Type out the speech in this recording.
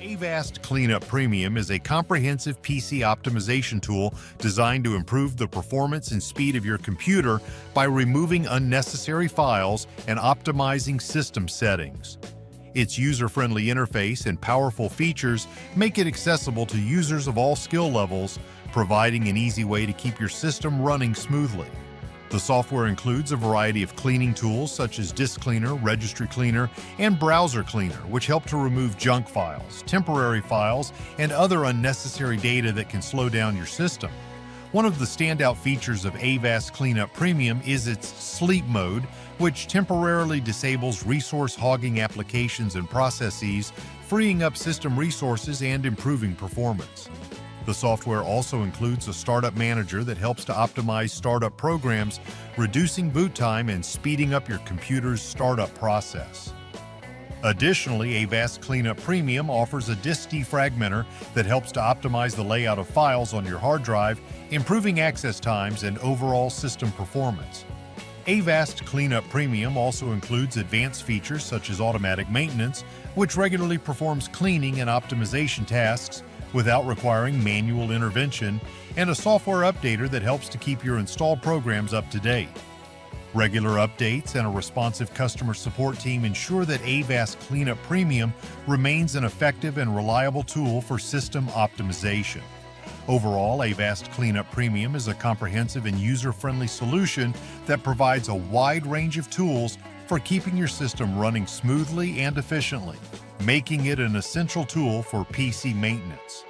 Avast Cleanup Premium is a comprehensive PC optimization tool designed to improve the performance and speed of your computer by removing unnecessary files and optimizing system settings. Its user-friendly interface and powerful features make it accessible to users of all skill levels, providing an easy way to keep your system running smoothly. The software includes a variety of cleaning tools such as Disk Cleaner, Registry Cleaner, and Browser Cleaner, which help to remove junk files, temporary files, and other unnecessary data that can slow down your system. One of the standout features of Avast Cleanup Premium is its Sleep Mode, which temporarily disables resource-hogging applications and processes, freeing up system resources and improving performance. The software also includes a startup manager that helps to optimize startup programs, reducing boot time and speeding up your computer's startup process. Additionally, Avast Cleanup Premium offers a disk defragmenter that helps to optimize the layout of files on your hard drive, improving access times and overall system performance. Avast Cleanup Premium also includes advanced features such as automatic maintenance, which regularly performs cleaning and optimization tasks without requiring manual intervention, and a software updater that helps to keep your installed programs up to date. Regular updates and a responsive customer support team ensure that Avast Cleanup Premium remains an effective and reliable tool for system optimization. Overall, Avast Cleanup Premium is a comprehensive and user-friendly solution that provides a wide range of tools for keeping your system running smoothly and efficiently, making it an essential tool for PC maintenance.